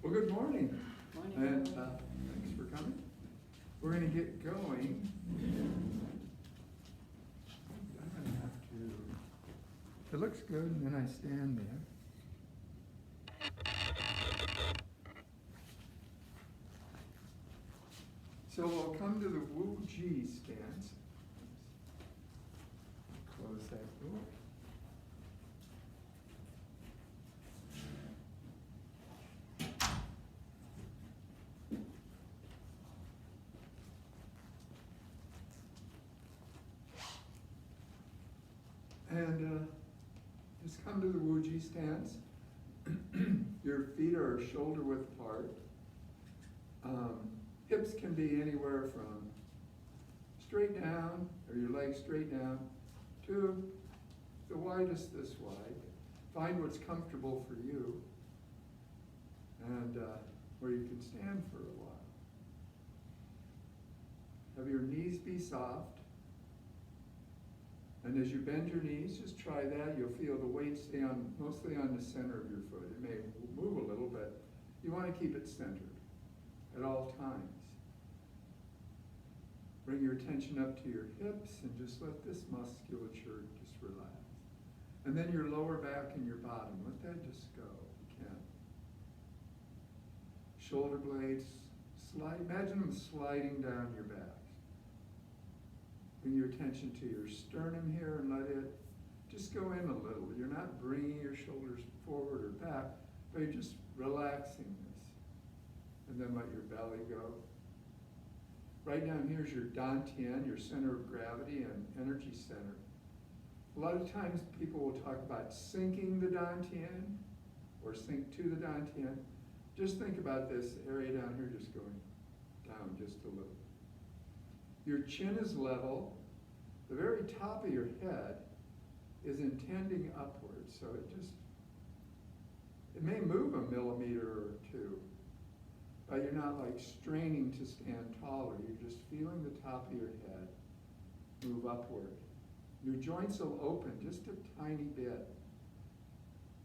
Well, good morning. Morning. And thanks for coming. We're going to get going. I'm going to have to. It looks good, and then I stand there. So we'll come to the Wuji Stands. Close that door. And just come to the Wuji Stands. Your feet are shoulder width apart. Hips can be anywhere from straight down, or your legs straight down, to the widest this wide. Find what's comfortable for you, and where you can stand for a while. Have your knees be soft. And as you bend your knees, just try that. You'll feel the weight stay on, mostly on the center of your foot. It may move a little, but you want to keep it centered at all times. Bring your attention up to your hips and just let this musculature just relax. And then your lower back and your bottom, let that just go if you can. Shoulder blades, slide, imagine them sliding down your back. Bring your attention to your sternum here and let it just go in a little. You're not bringing your shoulders forward or back, but you're just relaxing this. And then let your belly go. Right down here is your dantian, your center of gravity and energy center. A lot of times people will talk about sinking the dantian or sink to the dantian. Just think about this area down here just going down just a little. Your chin is level. The very top of your head is intending upward. So it may move a millimeter or two, but you're not like straining to stand taller. You're just feeling the top of your head move upward. Your joints will open just a tiny bit.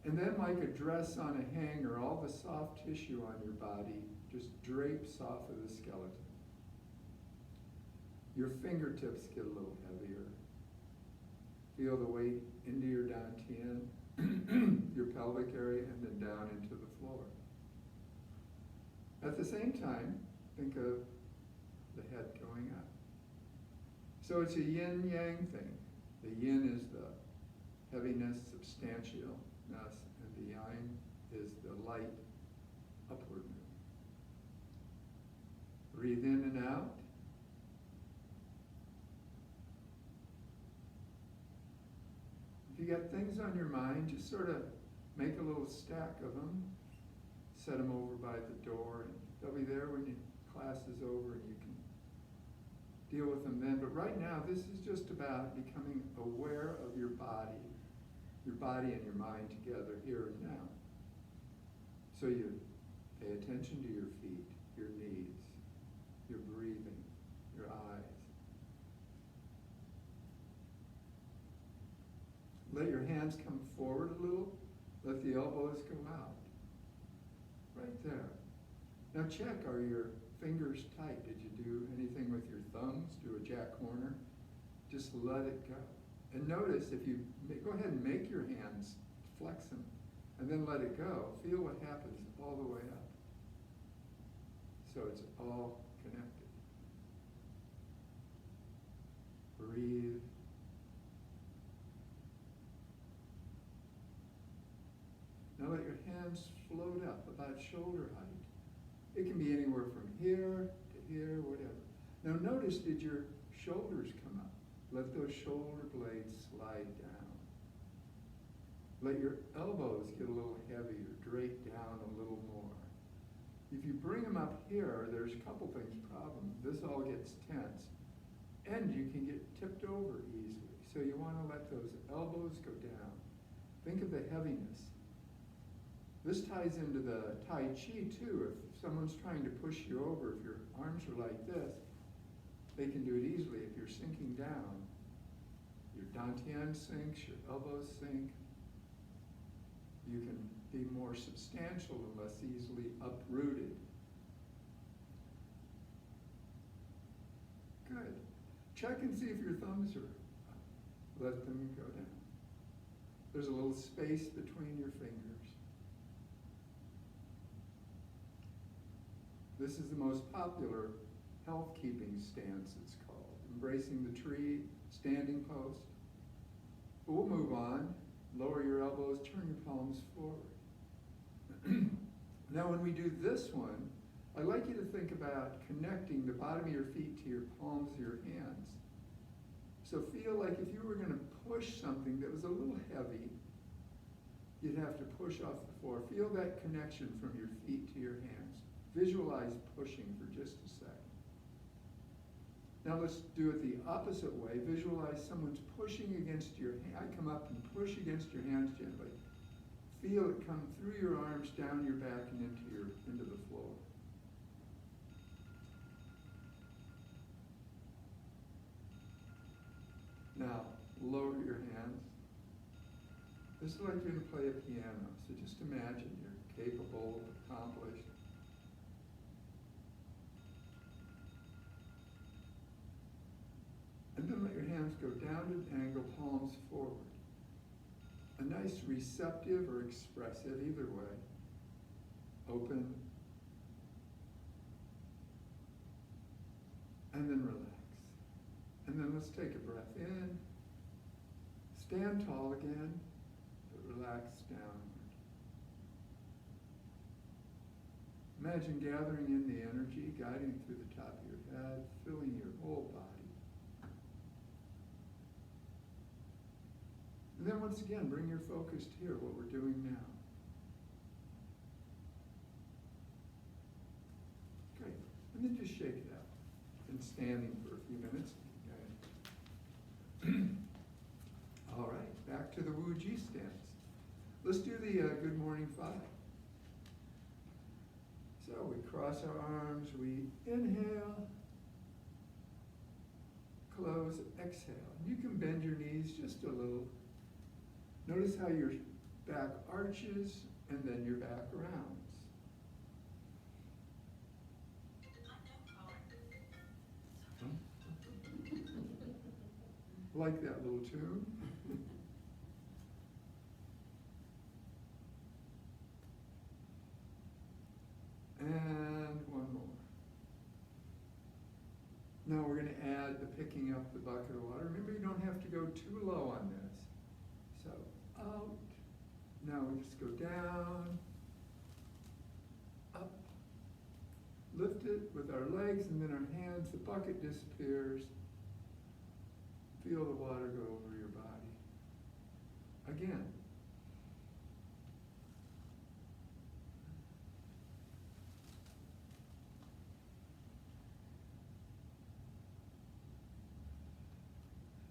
And then like a dress on a hanger, all the soft tissue on your body just drapes off of the skeleton. Your fingertips get a little heavier. Feel the weight into your dantian, your pelvic area, and then down into the floor. At the same time, think of the head going up. So it's a yin-yang thing. The yin is the heaviness, substantialness, and the yang is the light, upward move. Breathe in and out. If you got things on your mind, just sort of make a little stack of them, set them over by the door, and they'll be there when your class is over and you can deal with them then. But right now, this is just about becoming aware of your body and your mind together here and now. So you pay attention to your feet, your knees, your breathing, your eyes. Let your hands come forward a little. Let the elbows go out. Right there. Now check, are your fingers tight? Did you do anything with your thumbs? Do a jack corner? Just let it go. And notice if you, go ahead and make your hands, flex them, and then let it go. Feel what happens all the way up. So it's all connected. Breathe. Now let your hands float up about shoulder height. It can be anywhere from here to here, whatever. Now notice, did your shoulders come up? Let those shoulder blades slide down. Let your elbows get a little heavier, drape down a little more. If you bring them up here, there's a couple things problem. This all gets tense, and you can get tipped over easily. So you want to let those elbows go down. Think of the heaviness. This ties into the Tai Chi too. If someone's trying to push you over, if your arms are like this, they can do it easily. If you're sinking down, your dantian sinks, your elbows sink. You can be more substantial and less easily uprooted. Good. Check and see if your thumbs are up. Let them go down. There's a little space between your fingers. This is the most popular health-keeping stance, it's called. Embracing the tree, standing post. But we'll move on. Lower your elbows, turn your palms forward. Now when we do this one, I'd like you to think about connecting the bottom of your feet to your palms of your hands. So feel like if you were going to push something that was a little heavy, you'd have to push off the floor. Feel that connection from your feet to your hands. Visualize pushing for just a second. Now let's do it the opposite way. Visualize someone's pushing against your hand. I come up and push against your hands gently. Feel it come through your arms, down your back, and into the floor. Now, lower your hands. This is like you're going to play a piano, so just imagine you're capable, accomplished. And then let your hands go down at an angle, palms forward. A nice receptive or expressive, either way. Open. And then relax. And then let's take a breath in. Stand tall again, but relax downward. Imagine gathering in the energy, guiding through the top of your head, filling your whole body. And then once again, bring your focus to here, what we're doing now. Great. And then just shake it out. And standing for a few minutes. Okay. All right, back to the Wuji Stands. Let's do the Good Morning 5. So we cross our arms, we inhale, close, exhale. You can bend your knees just a little. Notice how your back arches and then your back rounds. Like that little tune. And one more. Now we're going to add the picking up the bucket of water. Remember, you don't have to go too low on this. So out. Now we just go down, up. Lift it with our legs and then our hands. The bucket disappears. Feel the water go over your body. Again.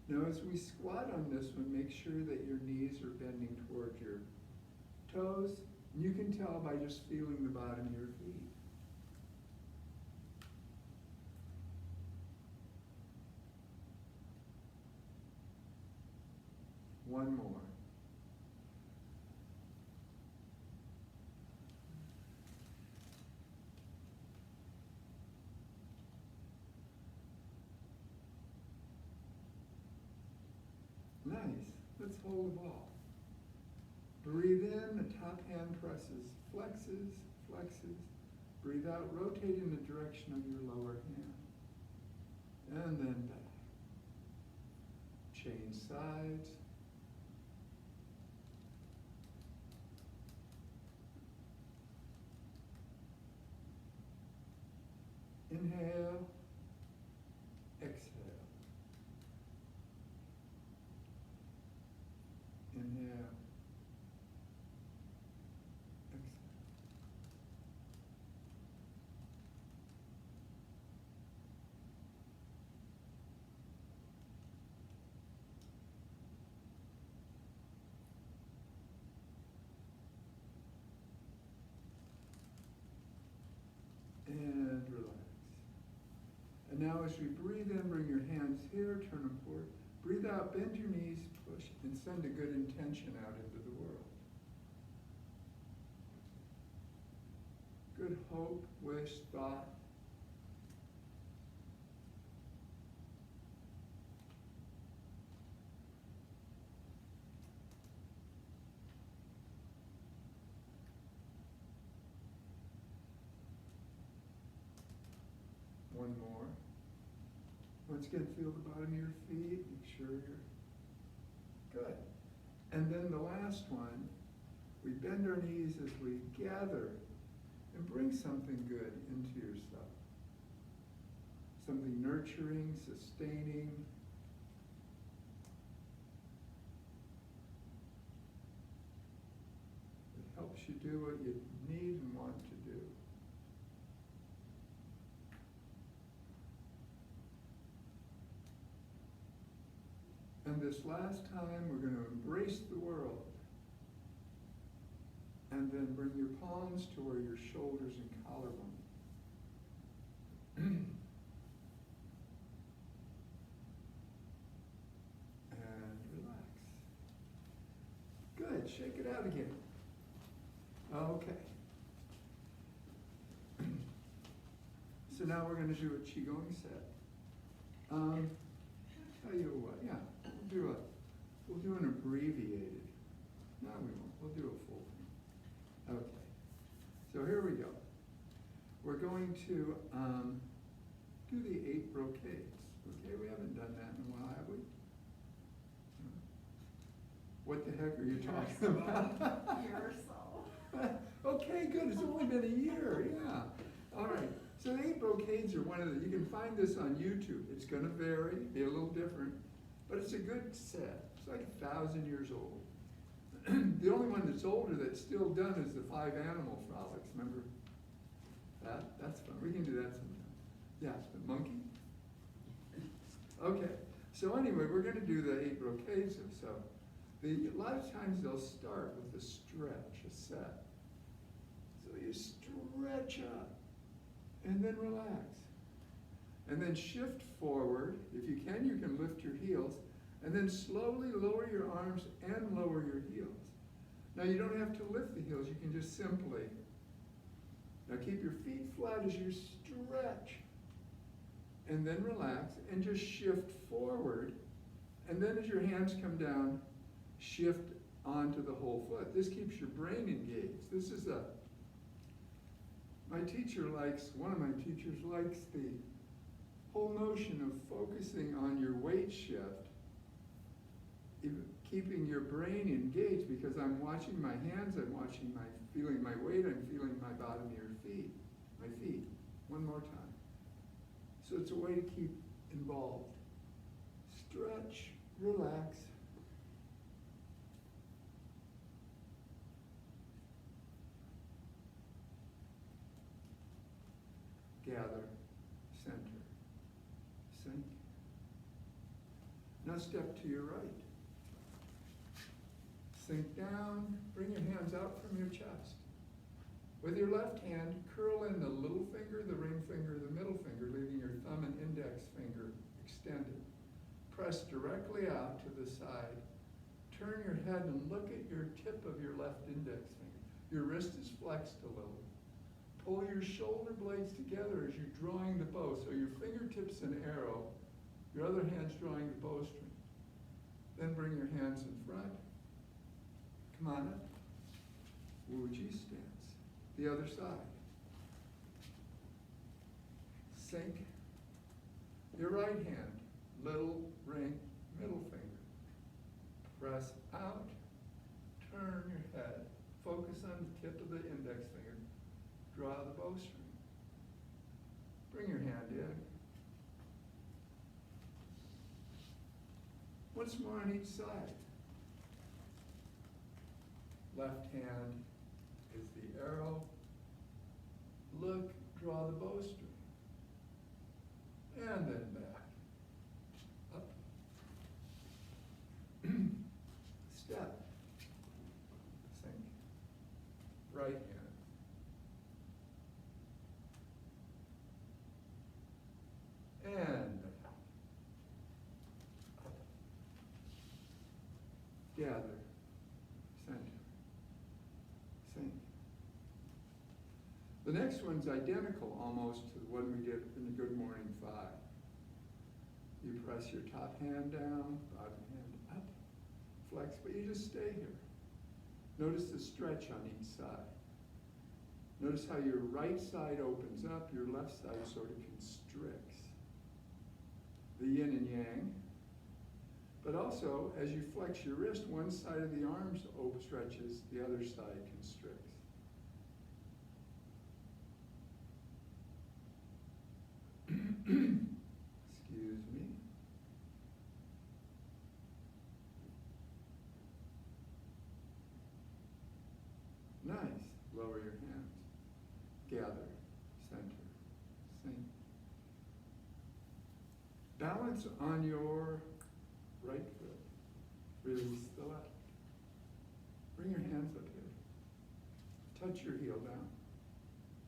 Now as we squat on this one, make sure that your knees are bending towards your toes. You can tell by just feeling the bottom of your feet. One more. Nice. Let's hold the ball. Breathe in, the top hand presses, flexes, flexes. Breathe out, rotate in the direction of your lower hand. And then back. Change sides. Inhale, exhale. Inhale, exhale. And relax. And now as we breathe in, bring your hands here, turn them forward. Breathe out, bend your knees, push, and send a good intention out into the world. good hope, wish, thought. One more. Once again, feel the bottom of your feet. Make sure you're good. And then the last one, we bend our knees as we gather and bring something good into yourself. Something nurturing, sustaining. It helps you do what you need and want to do. And this last time, we're going to embrace the world. And then bring your palms to where your shoulders and collarbone. And relax. Good. Shake it out again. Okay. So now we're going to do a Qigong set. Tell you what, yeah, we'll do an abbreviated. No, we won't. We'll do a full thing. Okay. So here we go. We're going to do the 8 brocades. Okay, we haven't done that in a while, have we? What the heck are you talking about? A year or so. Okay, good. It's only been a year. Yeah. All right. So the 8 brocades are one of the, you can find this on YouTube. It's going to vary, be a little different, but it's a good set. It's like 1,000 years old. The only one that's older that's still done is the 5 animal frolics. Remember that? That's fun. We can do that sometime. Yeah, the monkey. Okay. So anyway, we're going to do the 8 brocades. So a lot of times they'll start with a stretch, a set. So you stretch up. And then relax. And then shift forward. If you can lift your heels. And then slowly lower your arms and lower your heels. Now you don't have to lift the heels. You can just simply. Now keep your feet flat as you stretch. And then relax and just shift forward. And then as your hands come down, shift onto the whole foot. This keeps your brain engaged. This is one of my teachers likes the whole notion of focusing on your weight shift, keeping your brain engaged, because I'm watching my hands, feeling my weight, I'm feeling my bottom of your feet, my feet. One more time. So it's a way to keep involved. Stretch, relax. Gather, center, sink. Now step to your right. Sink down, bring your hands out from your chest. With your left hand, curl in the little finger, the ring finger, the middle finger, leaving your thumb and index finger extended. Press directly out to the side. Turn your head and look at your tip of your left index finger. Your wrist is flexed a little. Pull your shoulder blades together as you're drawing the bow. So your fingertips an arrow, your other hand's drawing the bowstring. Then bring your hands in front. Come on up. Wuji Stands. The other side. Sink. Your right hand, little ring, middle finger. Press out. Turn your head. Focus on the tip of the index finger. Draw the bowstring. Bring your hand in. Once more on each side. Left hand is the arrow. Look, draw the bowstring. And then back. Up. Step. Sink. Right hand. And gather, center, sink. The next one's identical almost to the one we did in the Good Morning 5. You press your top hand down, bottom hand up, flex, but you just stay here. Notice the stretch on each side. Notice how your right side opens up, your left side sort of constricts. The yin and yang. But also, as you flex your wrist, one side of the arms stretches, the other side constricts. Excuse me. Nice. Lower your hands. Gather. Center. Sink. Balance on your right foot. Release the left. Bring your hands up here. Touch your heel down.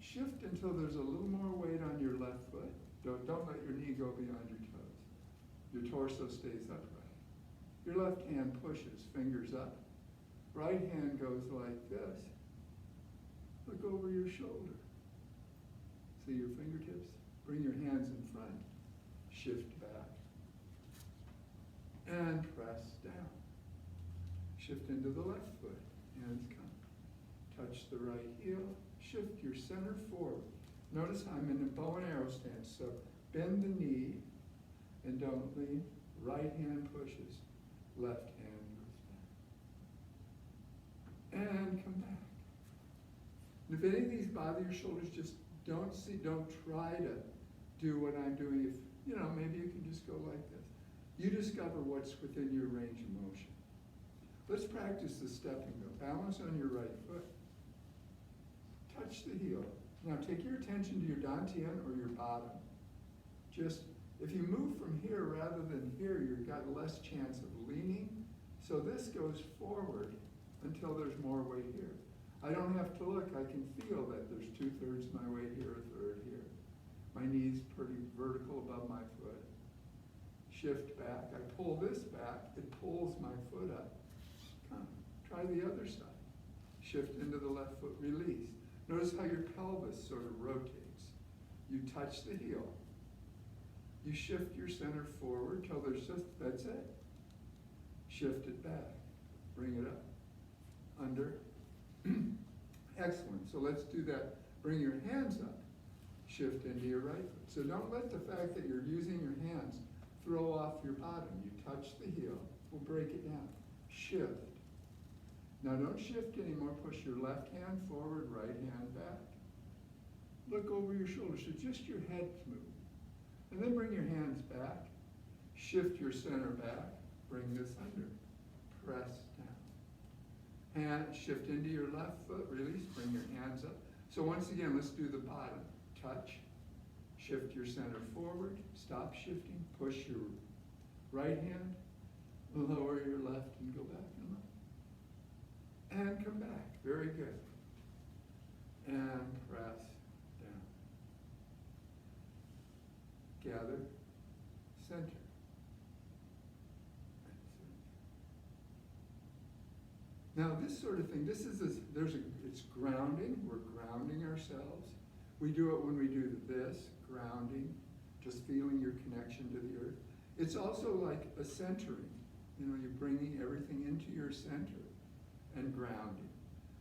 Shift until there's a little more weight on your left foot. Don't let your knee go beyond your toes. Your torso stays upright. Your left hand pushes, fingers up. Right hand goes like this. Look over your shoulder. See your fingertips? Bring your hands in front. Shift back. And press down. Shift into the left foot. Hands come. Touch the right heel. Shift your center forward. Notice I'm in a bow and arrow stance. So bend the knee and don't lean. Right hand pushes. Left hand goes back. And come back. And if any of these bother your shoulders, just don't try to do what I'm doing. If, maybe you can just go like this. You discover what's within your range of motion. Let's practice the stepping though. Balance on your right foot. Touch the heel. Now take your attention to your dantian or your bottom. Just, if you move from here rather than here, you've got less chance of leaning. So this goes forward until there's more weight here. I don't have to look. I can feel that there's 2/3 my weight here, 1/3 here. My knee's pretty vertical above my foot. Shift back. I pull this back. It pulls my foot up. Come. Try the other side. Shift into the left foot. Release. Notice how your pelvis sort of rotates. You touch the heel. You shift your center forward till there's that's it. Shift it back. Bring it up. Under. Excellent. So let's do that. Bring your hands up. Shift into your right foot. So don't let the fact that you're using your hands throw off your bottom. You touch the heel. We'll break it down. Shift. Now don't shift anymore. Push your left hand forward, right hand back. Look over your shoulders. So just your head's moving. And then bring your hands back. Shift your center back. Bring this under. Press down. Hand, shift into your left foot. Release. Bring your hands up. So once again, let's do the bottom. Touch. Shift your center forward. Stop shifting. Push your right hand. Lower your left and go back and up. And come back. Very good. And press down. Gather. Center. Now this sort of thing, it's grounding. We're grounding ourselves. We do it when we do this, grounding, just feeling your connection to the earth. It's also like a centering. You're bringing everything into your center and grounding.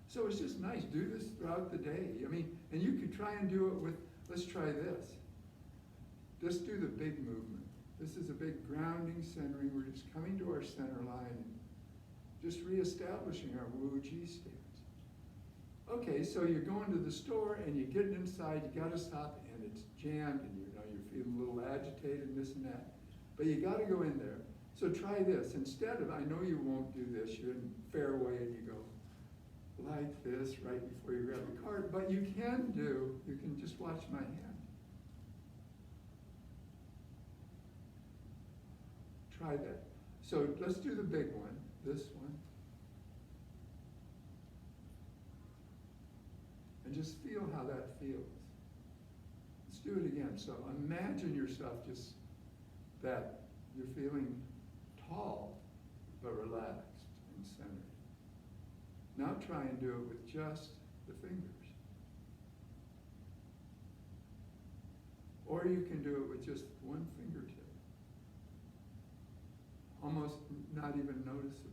So it's just nice. Do this throughout the day. And you could try and do it with, let's try this. Just do the big movement. This is a big grounding, centering. We're just coming to our center line and just reestablishing our Wuji Stands. Okay, so you're going to the store and you get inside, you gotta stop and it's jammed and you're feeling a little agitated and this and that. But you gotta go in there. So try this. Instead of, I know you won't do this, you're in fairway and you go like this right before you grab the card, but you can just watch my hand. Try that. So let's do the big one, this one. And just feel how that feels. Let's do it again. So imagine yourself just that you're feeling tall, but relaxed and centered. Now try and do it with just the fingers. Or you can do it with just one fingertip. Almost not even noticeable.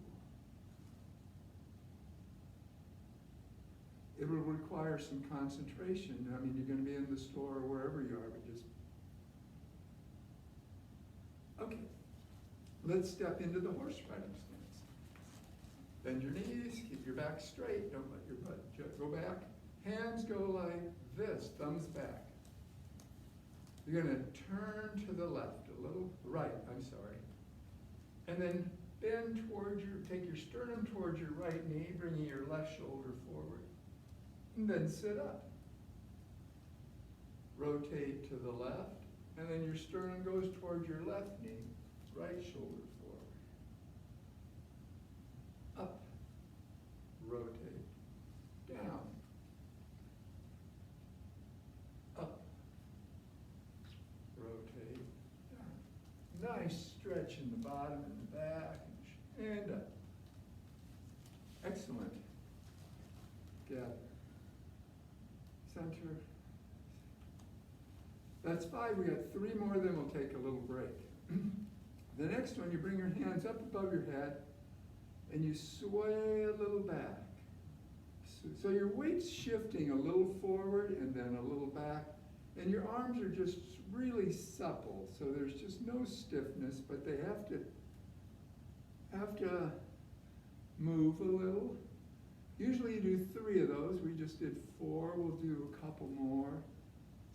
It will require some concentration. I mean, you're going to be in the store or wherever you are, but just... Okay. Let's step into the horse riding stance. Bend your knees, keep your back straight, don't let your butt go back. Hands go like this, thumbs back. You're going to turn to the left a little, right, I'm sorry. And then bend towards take your sternum towards your right knee, bringing your left shoulder forward. And then sit up. Rotate to the left, and then your sternum goes towards your left knee, right shoulder forward. Up. Rotate. Down. Up. Rotate. Down. Nice stretch in the bottom and the back, and up. Excellent. Gather. Center. That's 5. We got 3 more, then we'll take a little break. The next one, you bring your hands up above your head and you sway a little back. So your weight's shifting a little forward and then a little back, and your arms are just really supple, so there's just no stiffness, but they have to move a little. Usually you do 3 of those. We just did 4. We'll do a couple more.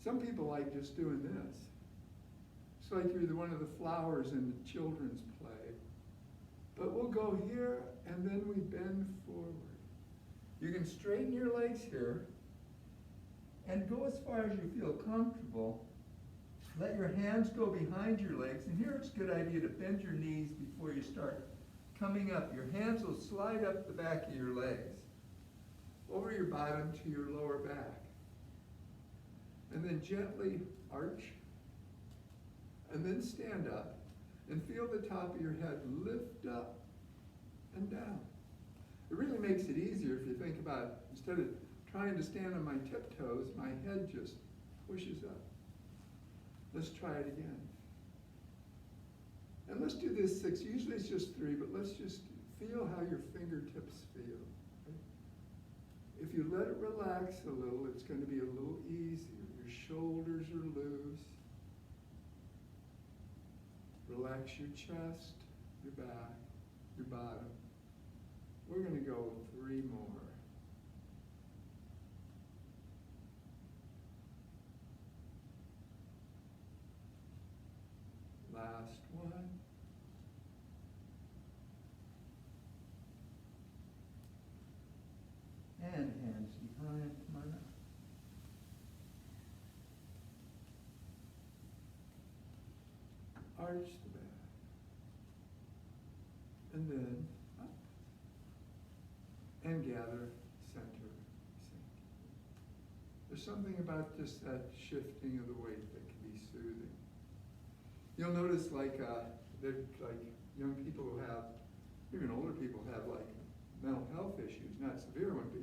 Some people like just doing this. It's like you're one of the flowers in the children's play. But we'll go here, and then we bend forward. You can straighten your legs here, and go as far as you feel comfortable. Let your hands go behind your legs, and here it's a good idea to bend your knees before you start coming up. Your hands will slide up the back of your legs, over your bottom to your lower back. And then gently arch, and then stand up, and feel the top of your head lift up and down. It really makes it easier if you think about, instead of trying to stand on my tiptoes, my head just pushes up. Let's try it again. And let's do this 6. Usually it's just 3, but let's just feel how your fingertips feel. Okay? If you let it relax a little, it's going to be a little easier. Your shoulders are loose. Relax your chest, your back, your bottom. We're going to go 3 more. Last one. And hands behind, come on up. Arch the back. And then up. And gather, center, sink. There's something about just that shifting of the weight that can be soothing. You'll notice like young people who have, even older people have like mental health issues, not severe ones, but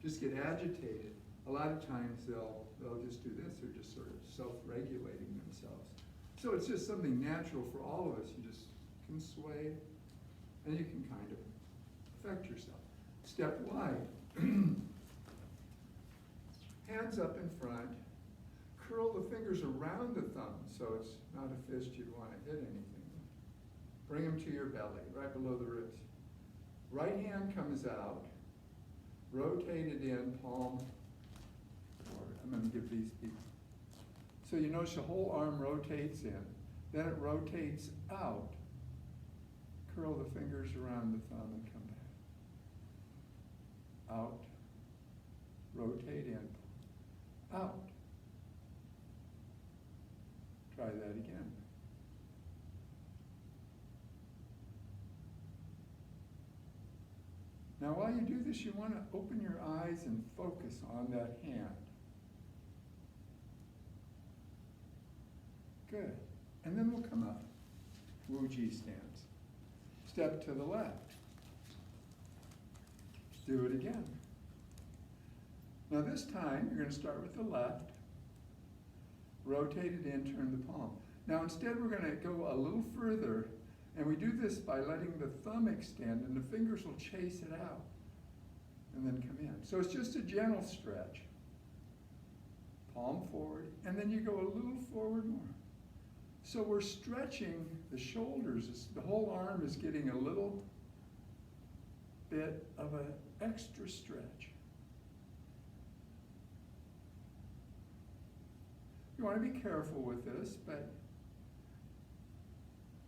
just get agitated. A lot of times they'll just do this, they're just sort of self-regulating themselves. So it's just something natural for all of us. You just can sway and you can kind of affect yourself. Step wide. Hands up in front. Curl the fingers around the thumb so it's not a fist you'd want to hit anything. Bring them to your belly, right below the ribs. Right hand comes out. Rotate it in, palm forward. I'm going to give these people. So you notice the whole arm rotates in. Then it rotates out. Curl the fingers around the thumb and come back. Out. Rotate in. Out. Try that again. Now while you do this, you want to open your eyes and focus on that hand. Good. And then we'll come up. Wuji Stands. Step to the left. Do it again. Now this time, you're going to start with the left. Rotate it in, turn the palm. Now instead we're going to go a little further, and we do this by letting the thumb extend, and the fingers will chase it out, and then come in. So it's just a gentle stretch. Palm forward, and then you go a little forward more. So we're stretching the shoulders. The whole arm is getting a little bit of an extra stretch. You want to be careful with this,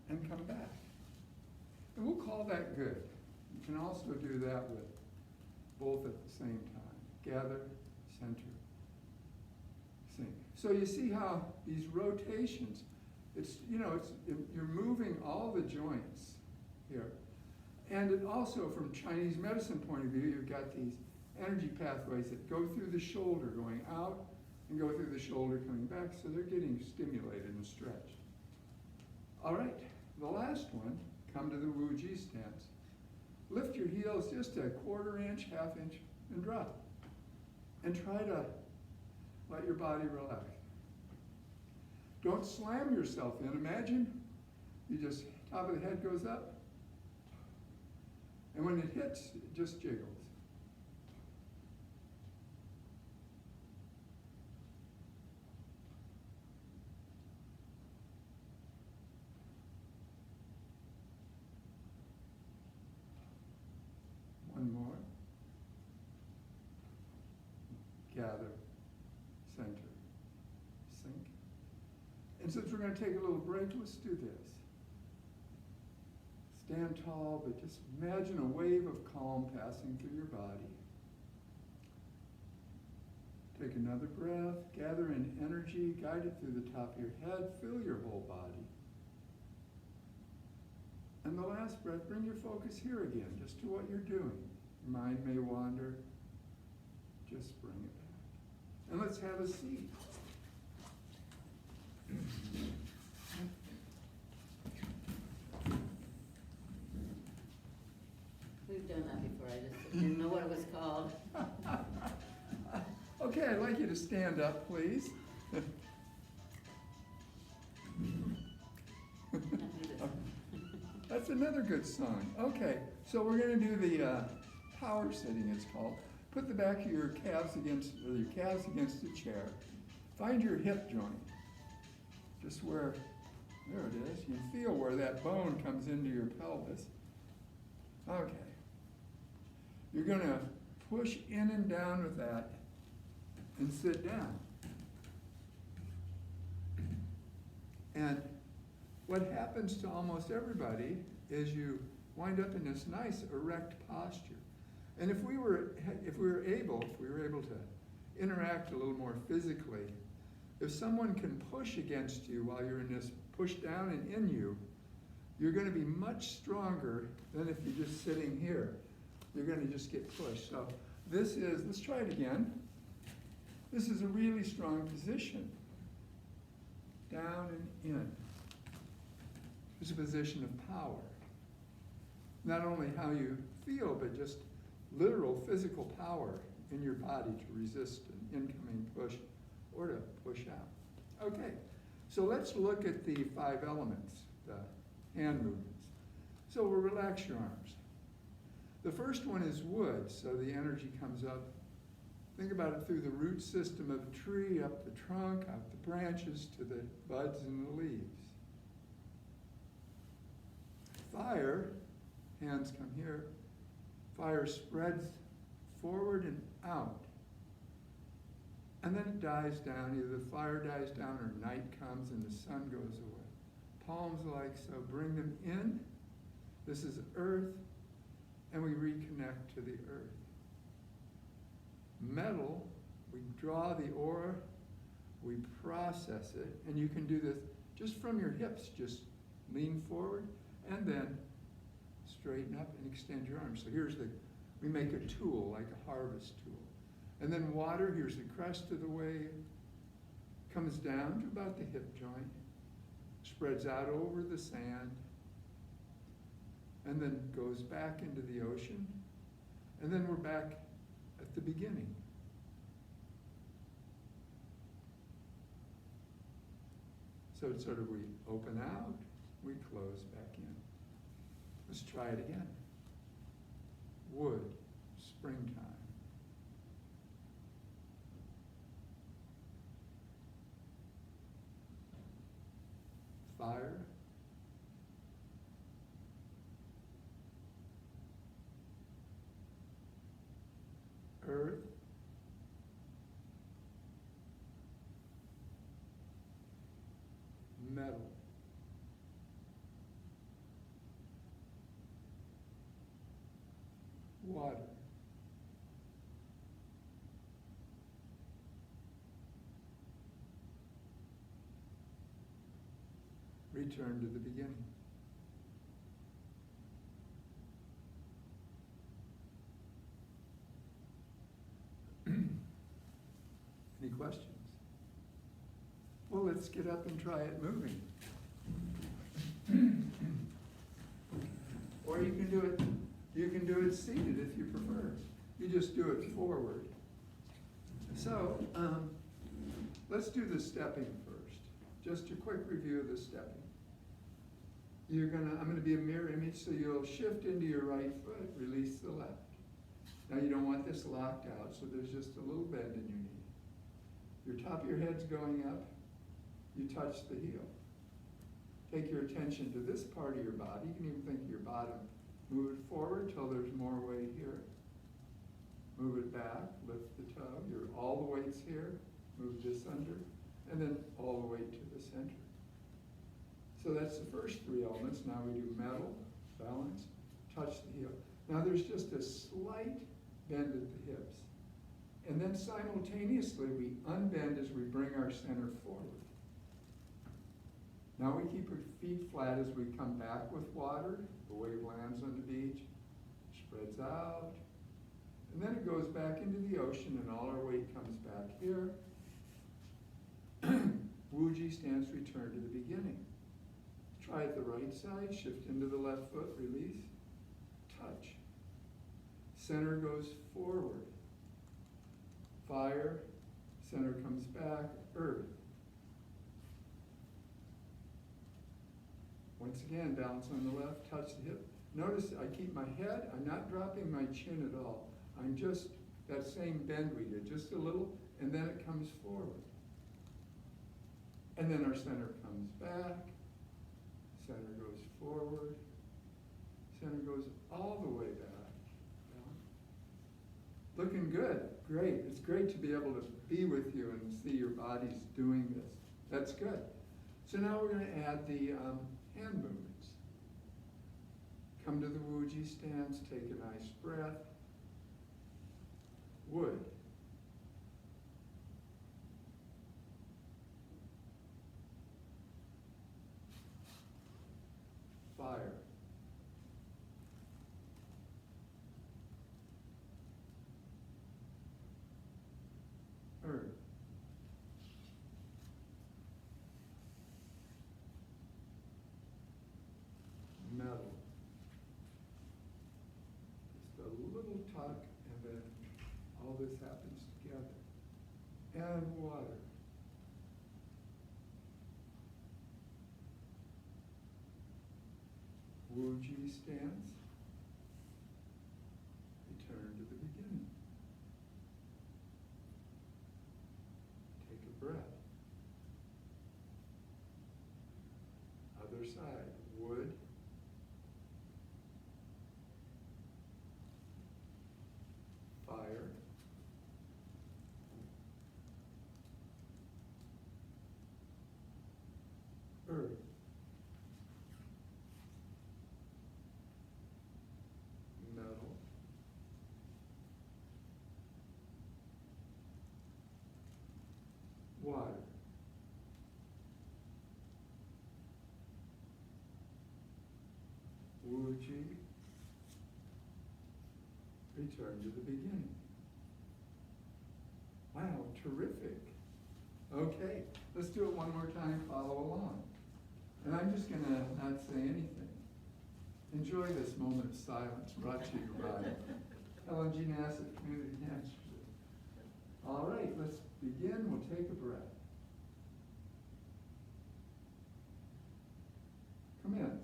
and come back. And we'll call that good. You can also do that with both at the same time. Gather, center, sink. So you see how these rotations, you're moving all the joints here. And it also, from Chinese medicine point of view, you've got these energy pathways that go through the shoulder, going out, and go through the shoulder, coming back, so they're getting stimulated and stretched. All right, the last one, come to the Wuji Stands. Lift your heels just a quarter inch, half inch, and drop. And try to let your body relax. Don't slam yourself in. Imagine you just, top of the head goes up, and when it hits, it just jiggles. One more. Gather, center, sink. And since we're going to take a little break, let's do this. Stand tall, but just imagine a wave of calm passing through your body. Take another breath, gather in energy, guide it through the top of your head, fill your whole body. And the last breath, bring your focus here again, just to what you're doing. Your mind may wander, just bring it back. And let's have a seat. We've done that before, I just didn't know what it was called. Okay, I'd like you to stand up, please. That's another good song. Okay, so we're going to do the power sitting, it's called. Put the back of your calves against the chair. Find your hip joint. Just where, there it is. You feel where that bone comes into your pelvis. Okay. You're going to push in and down with that and sit down. And what happens to almost everybody is you wind up in this nice erect posture. And if we were able to interact a little more physically, if someone can push against you while you're in this push down and in you, you're going to be much stronger than if you're just sitting here. You're going to just get pushed. So this is, let's try it again. This is a really strong position. Down and in. It's a position of power. Not only how you feel, but just literal physical power in your body to resist an incoming push or to push out. Okay, so let's look at the 5 elements, the hand movements. So we'll relax your arms. The first one is wood, so the energy comes up. Think about it through the root system of a tree, up the trunk, out the branches, to the buds and the leaves. Fire, hands come here. Fire spreads forward and out. And then it dies down. Either the fire dies down or night comes and the sun goes away. Palms like so. Bring them in. This is earth. And we reconnect to the earth. Metal, we draw the aura, we process it, and you can do this just from your hips. Just lean forward and then straighten up and extend your arms. So we make a tool, like a harvest tool. And then water, here's the crest of the wave, comes down to about the hip joint, spreads out over the sand, and then goes back into the ocean, and then we're back at the beginning. So it's sort of we open out, we close back in. Let's try it again. Wood, springtime. Fire. Earth. Metal. Water. Return to the beginning. Any questions? Well, let's get up and try it moving. Or you can do it seated if you prefer. You just do it forward. So, let's do the stepping first. Just a quick review of the stepping. I'm gonna be a mirror image, so you'll shift into your right foot, release the left. Now you don't want this locked out, so there's just a little bend in your knee. Your top of your head's going up, you touch the heel. Take your attention to this part of your body. You can even think of your bottom. Move it forward till there's more weight here. Move it back, lift the toe. All the weight's here. Move this under, and then all the weight to the center. So that's the first three elements. Now we do metal, balance, touch the heel. Now there's just a slight bend at the hips. And then simultaneously we unbend as we bring our center forward. Now we keep our feet flat as we come back with water. The wave lands on the beach, spreads out, and then it goes back into the ocean and all our weight comes back here. Wuji Stands, return to the beginning. Try it the right side, shift into the left foot, release, touch. Center goes forward. Fire, center comes back, earth. Once again, balance on the left, touch the hip. Notice I keep my head, I'm not dropping my chin at all. I'm just, that same bend we did, just a little, and then it comes forward. And then our center comes back, center goes forward, center goes all the way back. Looking good, great. It's great to be able to be with you and see your bodies doing this. That's good. So now we're going to add the hand movements. Come to the Wuji Stands, take a nice breath. Wood. Fire. Earth. Metal. Just a little tuck, and then all this happens together. And water. Wuji Stands. Return to the beginning. Take a breath. Other side. Wood. Fire. Earth. Metal. Water. Wuji. Return to the beginning. Wow, terrific. Okay, let's do it one more time, follow along. And I'm just going to not say anything. Enjoy this moment of silence brought to you by LNG Nassif Community Dance. All right, let's begin. We'll take a breath. commence.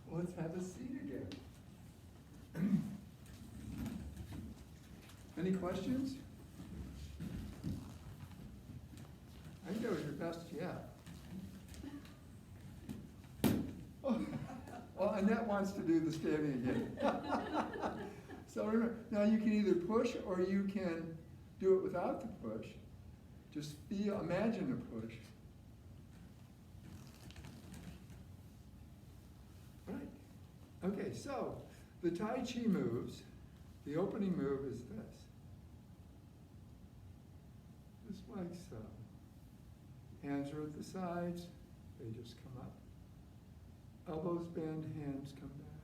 Let's have a seat again. Any questions? I think that was your best yet. Oh, well, Annette wants to do the standing again. So remember, now you can either push or you can do it without the push. Just feel, imagine the push. Right. Okay, so the Tai Chi moves, the opening move is this. Just like so. Hands are at the sides, they just come up. Elbows bend, hands come back.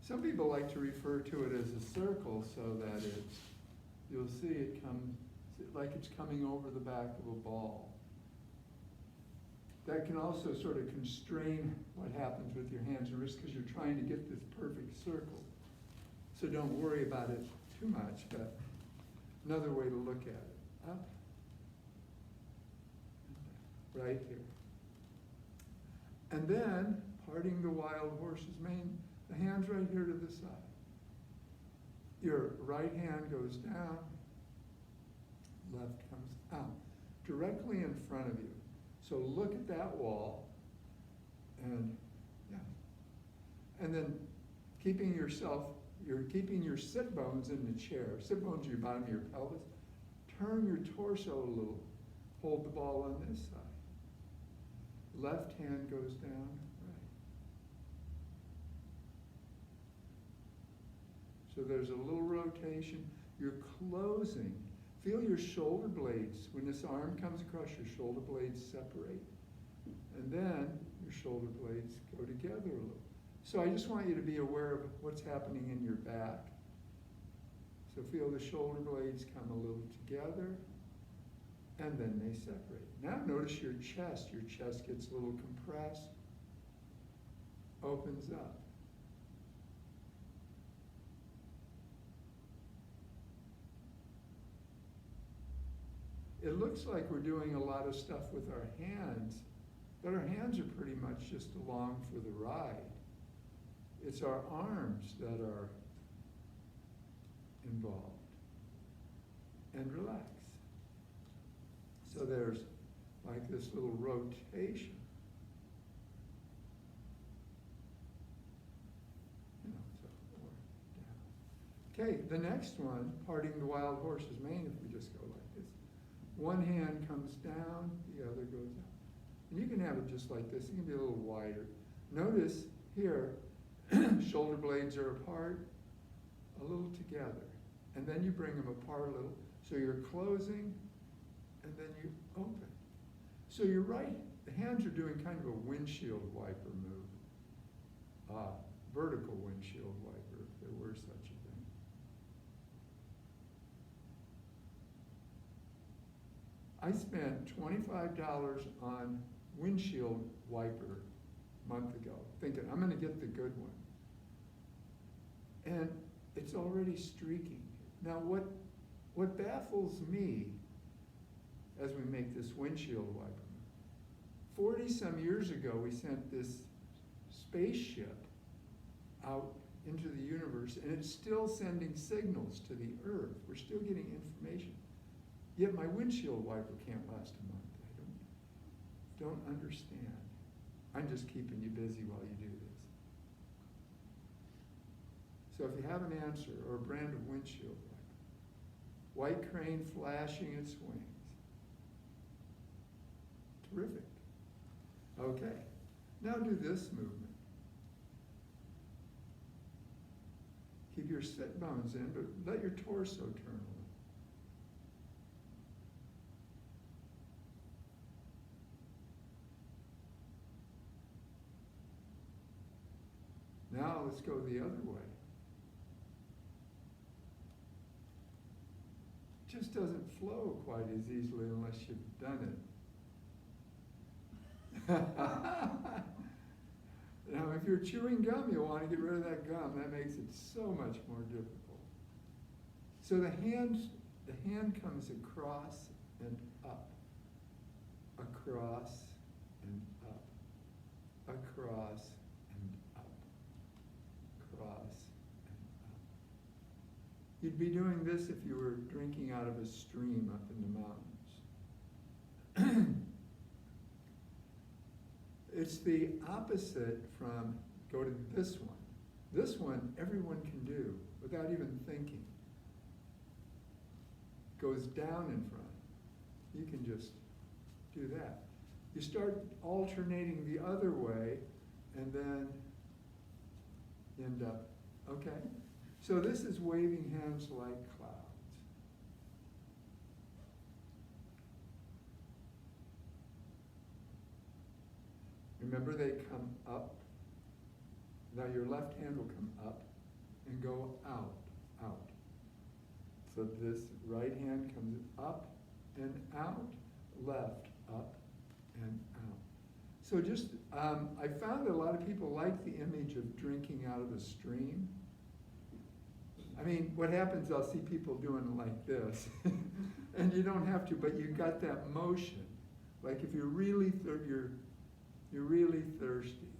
Some people like to refer to it as a circle so that it's, you'll see it comes, like it's coming over the back of a ball. That can also sort of constrain what happens with your hands and wrists because you're trying to get this perfect circle. So don't worry about it too much, but another way to look at it. Up, right here. And then, parting the wild horse's mane, the hand's right here to the side. Your right hand goes down, left comes out, directly in front of you. So look at that wall, and yeah. And then keeping yourself, you're keeping your sit bones in the chair. Sit bones are your bottom of your pelvis. Turn your torso a little. Hold the ball on this side. Left hand goes down, right. So there's a little rotation. You're closing. Feel your shoulder blades. When this arm comes across, your shoulder blades separate. And then your shoulder blades go together a little. So I just want you to be aware of what's happening in your back. So feel the shoulder blades come a little together, and then they separate. Now notice your chest. Your chest gets a little compressed, opens up. It looks like we're doing a lot of stuff with our hands, but our hands are pretty much just along for the ride. It's our arms that are involved. And relax. So there's like this little rotation. So down. Okay, the next one, parting the wild horse's mane, if we just go like this. One hand comes down, the other goes up. And you can have it just like this. It can be a little wider. Notice here, shoulder blades are apart, a little together. And then you bring them apart a little. So you're closing, and then you open. So you're right. The hands are doing kind of a windshield wiper move. Vertical windshield wiper, if there were such a thing. I spent $25 on windshield wiper a month ago, thinking, I'm gonna get the good one. And it's already streaking. Now what baffles me as we make this windshield wiper, 40 some years ago we sent this spaceship out into the universe, and it's still sending signals to the Earth. We're still getting information. Yet my windshield wiper can't last a month. I don't understand. I'm just keeping you busy while you do this. So if you have an answer or a brand of windshield wiper, white crane flashing its wings. Terrific. Okay, now do this movement. Keep your sit bones in, but let your torso turn a little. Now let's go the other way. It just doesn't flow quite as easily unless you've done it. Now, if you're chewing gum, you'll want to get rid of that gum. That makes it so much more difficult. So the hand comes across and up, across and up, across and up, across and up. You'd be doing this if you were drinking out of a stream up in the mountains. It's the opposite from, go to this one. This one, everyone can do without even thinking. Goes down in front. You can just do that. You start alternating the other way and then end up, okay? So this is waving hands like clouds. Remember, they come up. Now your left hand will come up and go out, out. So this right hand comes up and out, left, up and out. So just, I found that a lot of people like the image of drinking out of a stream. I mean, what happens, I'll see people doing it like this. And you don't have to, but you got that motion. Like if you're really you're really thirsty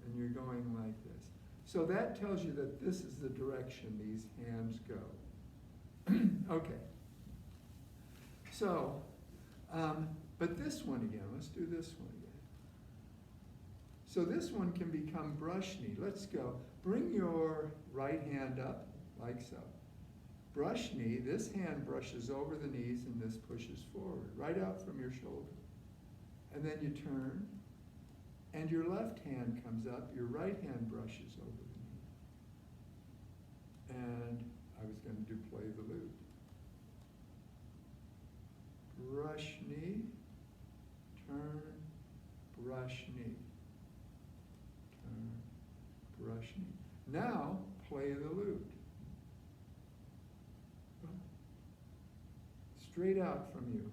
and you're going like this. So that tells you that this is the direction these hands go. Okay. So, but this one again, let's do this one again. So this one can become brush knee. Let's go. Bring your right hand up like so. Brush knee, this hand brushes over the knees and this pushes forward, right out from your shoulder. And then you turn. And your left hand comes up, your right hand brushes over the knee. And I was going to do play the lute. Brush knee, turn, brush knee, turn, brush knee. Now, play the lute. Straight out from you.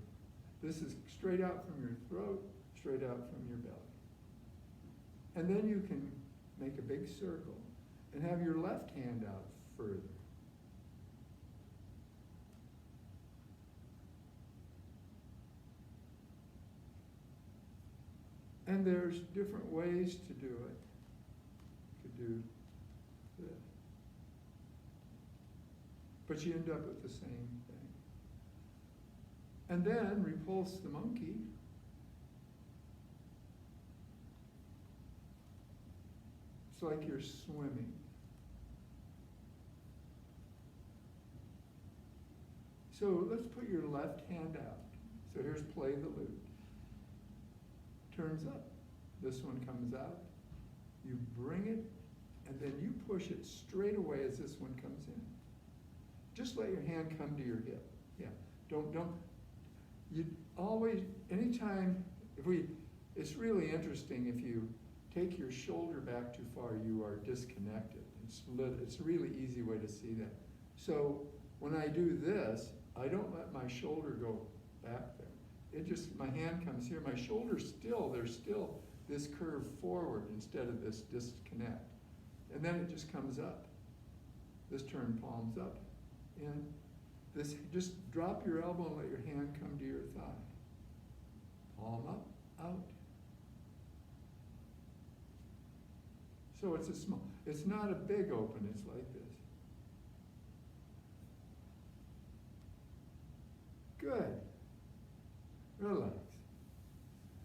This is straight out from your throat, straight out from your belly. And then you can make a big circle and have your left hand out further. And there's different ways to do it. You could do this. But you end up with the same thing. And then repulse the monkey. It's like you're swimming. So let's put your left hand out. So here's play the lute. Turns up. This one comes out. You bring it, and then you push it straight away as this one comes in. Just let your hand come to your hip. Yeah. Don't, you always, anytime, it's really interesting if you take your shoulder back too far, you are disconnected. It's a really easy way to see that. So when I do this, I don't let my shoulder go back there. it just, my hand comes here, my shoulder's still, there's still this curve forward instead of this disconnect. And then it just comes up. This turn palms up, in. This, just drop your elbow and let your hand come to your thigh. Palm up, out. So it's a small, it's not a big open, it's like this. Good. Relax.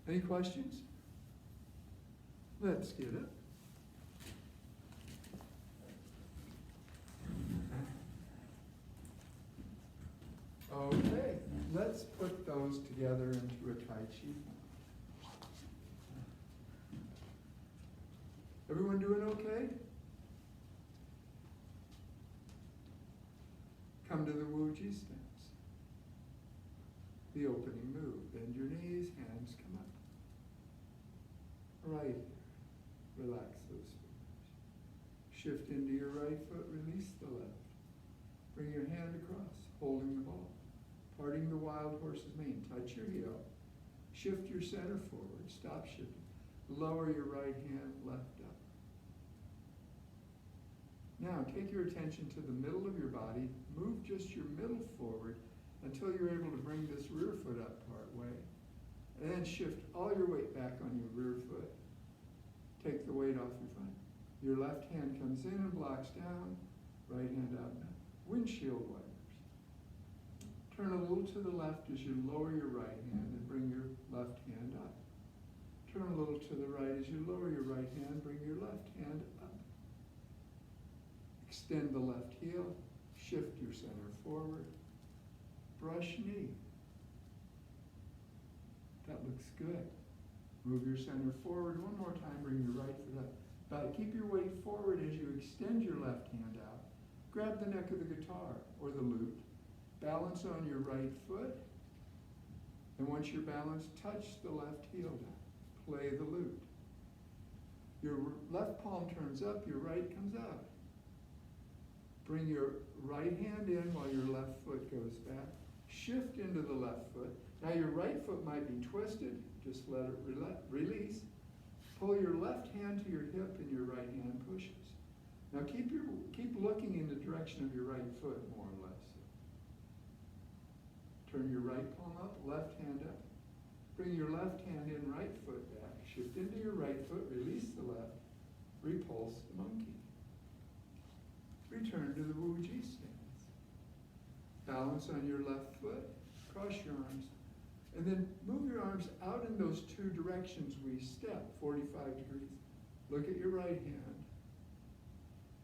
Any questions? Let's get up. Okay, let's put those together into a Tai Chi form. Everyone doing okay? Come to the Wuji Stands. The opening move. Bend your knees, hands come up. Right here. Relax those fingers. Shift into your right foot, release the left. Bring your hand across, holding the ball. Parting the wild horse's mane. Touch your heel. Shift your center forward. Stop shifting. Lower your right hand, left up. Now take your attention to the middle of your body. Move just your middle forward until you're able to bring this rear foot up part way. And then shift all your weight back on your rear foot. Take the weight off your front. Your left hand comes in and blocks down. Right hand out now. Windshield wipers. Turn a little to the left as you lower your right hand and bring your left hand up. Turn a little to the right as you lower your right hand, bring your left hand up. Extend the left heel, shift your center forward, brush knee. That looks good. Move your center forward one more time, bring your right foot up. But keep your weight forward as you extend your left hand out. Grab the neck of the guitar or the lute. Balance on your right foot. And once you're balanced, touch the left heel down. Play the lute. Your left palm turns up, your right comes out. Bring your right hand in while your left foot goes back. Shift into the left foot. Now your right foot might be twisted. Just let it release. Pull your left hand to your hip and your right hand pushes. Now keep looking in the direction of your right foot more or less. Turn your right palm up, left hand up. Bring your left hand in, right foot back. Shift into your right foot, release the left. Repulse the monkey. Return to the Wuji Stands. Balance on your left foot, cross your arms, and then move your arms out in those two directions we step, 45 degrees. Look at your right hand.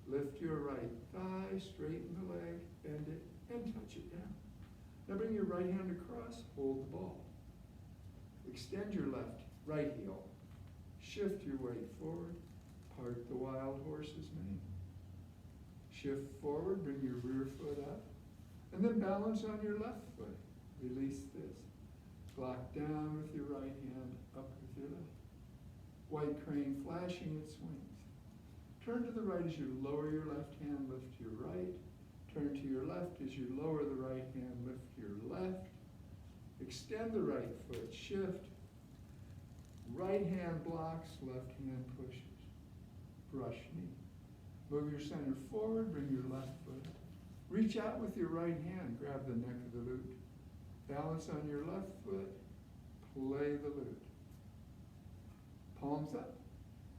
Lift your right thigh, straighten the leg, bend it, and touch it down. Now bring your right hand across, hold the ball. Extend your right heel. Shift your weight forward, part the wild horse's mane. Shift forward, bring your rear foot up, and then balance on your left foot. Release this. Block down with your right hand, up with your left. White crane flashing its wings. Turn to the right as you lower your left hand, lift your right. Turn to your left as you lower the right hand, lift your left. Extend the right foot, shift. Right hand blocks, left hand pushes. Brush knee. Move your center forward, bring your left foot up. Reach out with your right hand, grab the neck of the lute. Balance on your left foot, play the lute. Palms up,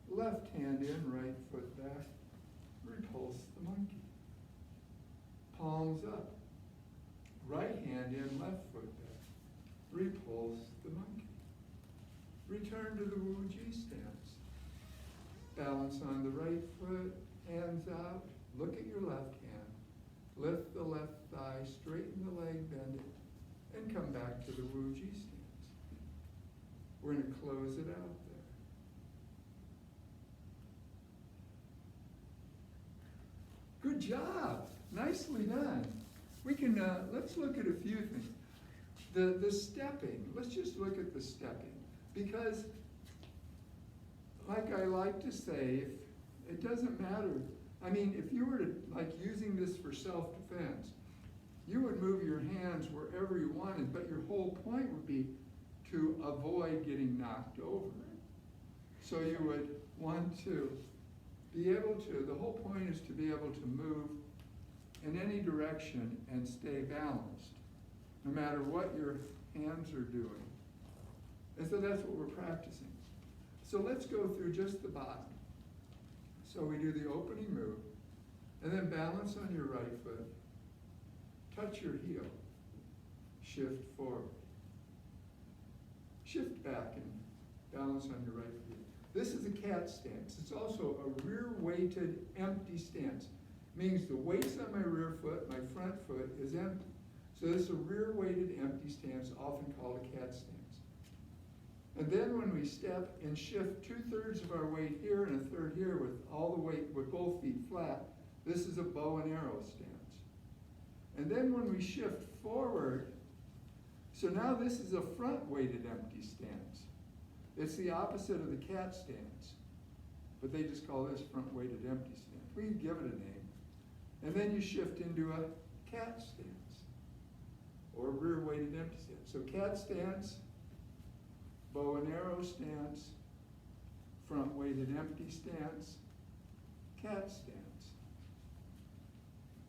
left hand in, right foot back. Repulse the monkey. Palms up, right hand in, left foot back. Repulse the monkey. Return to the Wuji Stands. Balance on the right foot, hands out. Look at your left hand. Lift the left thigh, straighten the leg, bend it, and come back to the Wuji Stands. We're going to close it out there. Good job. Nicely done. We can, let's look at a few things. The stepping, let's just look at the stepping. Because, like I like to say, it doesn't matter. I mean, if you were to, like using this for self-defense, you would move your hands wherever you wanted, but your whole point would be to avoid getting knocked over. So you would want to be able to, the whole point is to be able to move in any direction and stay balanced, no matter what your hands are doing. And so that's what we're practicing. So let's go through just the bottom. So we do the opening move, and then balance on your right foot, touch your heel, shift forward, shift back and balance on your right foot. This is a cat stance. It's also a rear-weighted empty stance. Means the weight's on my rear foot, my front foot is empty. So this is a rear-weighted empty stance, often called a cat stance. And then when we step and shift 2/3 of our weight here and 1/3 here with all the weight with both feet flat, this is a bow and arrow stance. And then when we shift forward, so now this is a front-weighted empty stance. It's the opposite of the cat stance, but they just call this front-weighted empty stance. We can give it a name. And then you shift into a cat stance, or rear-weighted empty stance. So cat stance, bow and arrow stance, front-weighted empty stance, cat stance.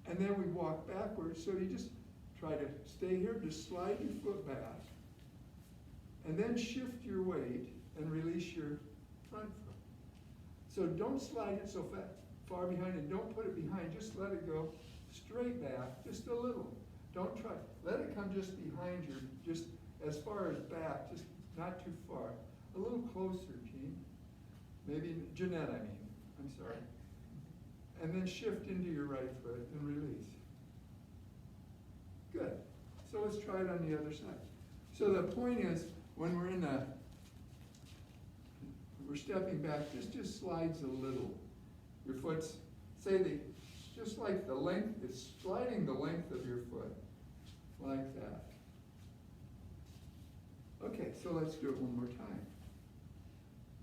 And then we walk backwards, so you just try to stay here, just slide your foot back, and then shift your weight and release your front foot. So don't slide it so far behind and don't put it behind, just let it go straight back, just a little. Don't try, let it come just behind you, just as far as back, just not too far. A little closer, Jean. Maybe, Jeanette, I mean, I'm sorry. And then shift into your right foot and release. Good. So let's try it on the other side. So the point is, when we're we're stepping back, this just slides a little. Your foot's, just like the length, it's sliding the length of your foot, like that. Okay, so let's do it one more time.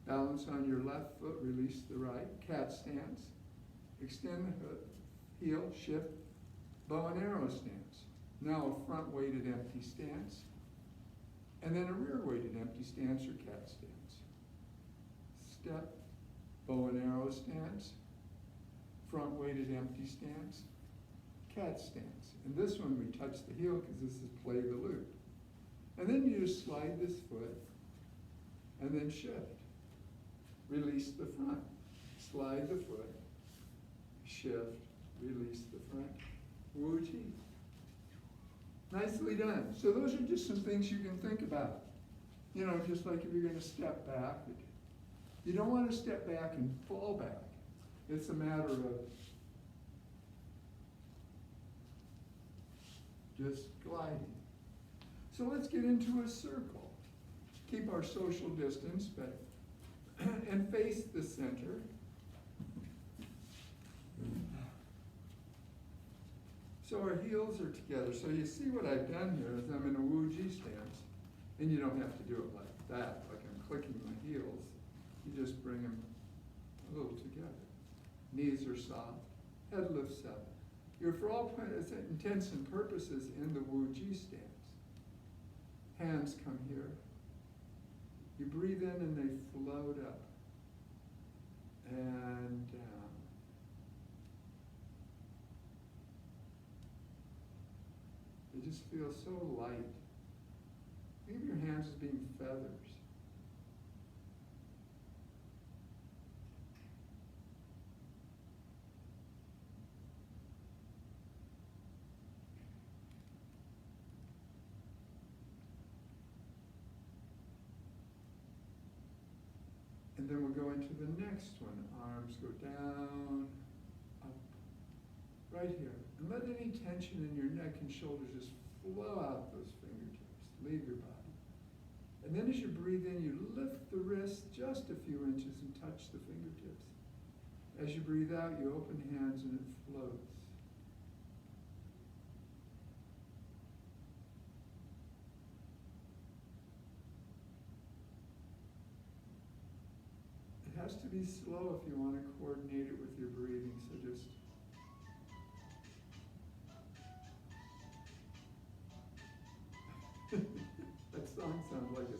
Balance on your left foot, release the right, cat stance. Extend the foot, heel, shift, bow and arrow stance. Now a front weighted empty stance, and then a rear weighted empty stance or cat stance. Step, bow and arrow stance, front weighted empty stance, cat stance. And this one we touch the heel because this is play the loop. And then you just slide this foot and then shift. Release the front. Slide the foot, shift, release the front. Wuji. Nicely done. So those are just some things you can think about. You know, just like if you're going to step back. You don't want to step back and fall back. It's a matter of just gliding. So let's get into a circle. Keep our social distance, but and face the center. So our heels are together. So you see what I've done here is I'm in a Wuji stance, and you don't have to do it like that, like I'm clicking my heels. You just bring them a little together. Knees are soft, head lifts up. You're for all intents and purposes in the Wuji stance. Hands come here. You breathe in and they float up and down. They just feel so light. Think of your hands as being feathers. And then we'll go into the next one. Arms go down, up, right here. And let any tension in your neck and shoulders just flow out those fingertips, leave your body. And then as you breathe in, you lift the wrist just a few inches and touch the fingertips. As you breathe out, you open hands and it floats. It has to be slow if you want to coordinate it with your breathing, so just that song sounds like a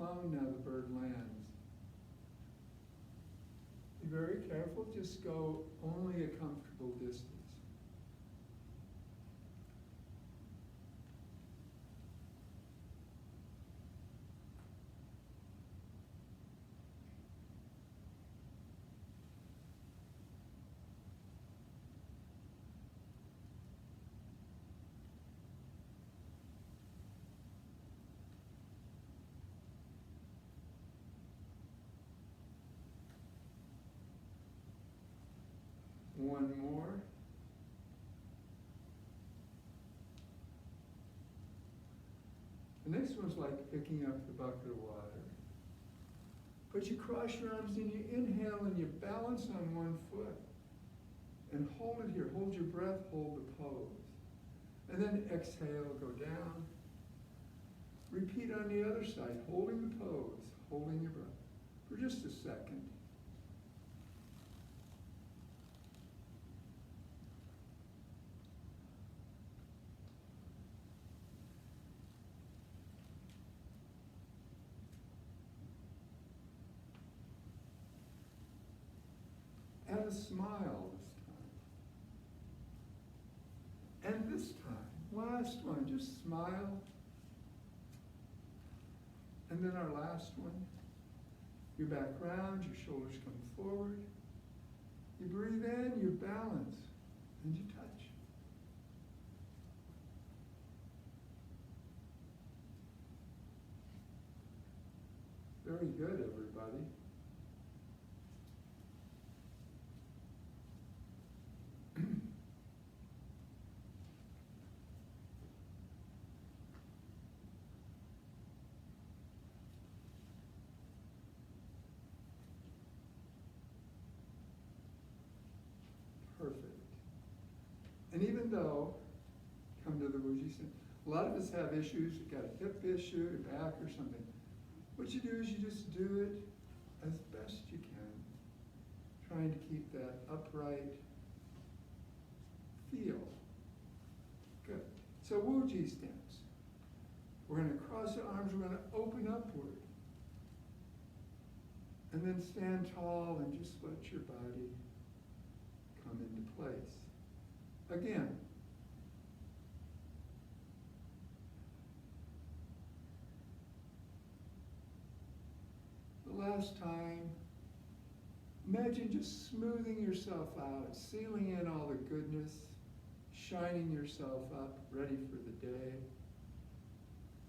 down, now the bird lands. Be very careful, just go only a comfortable distance. One more. The next one's like picking up the bucket of water. But you cross your arms and you inhale and you balance on one foot. And hold it here. Hold your breath, hold the pose. And then exhale, go down. Repeat on the other side, holding the pose, holding your breath for just a second. And a smile this time. And this time, last one, just smile. And then our last one, your back round, your shoulders come forward. You breathe in, you balance, and you touch. Very good, everybody. Perfect. And even though, come to the Wuji Stands, a lot of us have issues, you've got a hip issue, a back or something. What you do is you just do it as best you can, trying to keep that upright feel. Good. So Wuji Stands. We're going to cross the arms, we're going to open upward. And then stand tall and just let your body come into place. Again. The last time, imagine just smoothing yourself out, sealing in all the goodness, shining yourself up, ready for the day.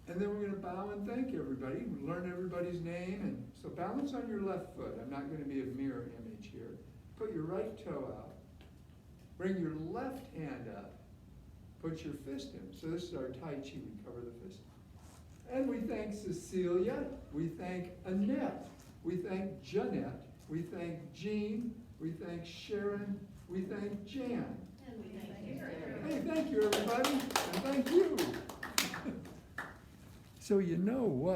And then we're going to bow and thank everybody. We learn everybody's name. And so balance on your left foot. I'm not going to be a mirror image here. Put your right toe out. Bring your left hand up. Put your fist in. So this is our Tai Chi. We cover the fist. And we thank Cecilia. We thank Annette. We thank Jeanette. We thank Jean. We thank Sharon. We thank Jan. And we thank you. Hey, thank you, everybody. And thank you. So you know what?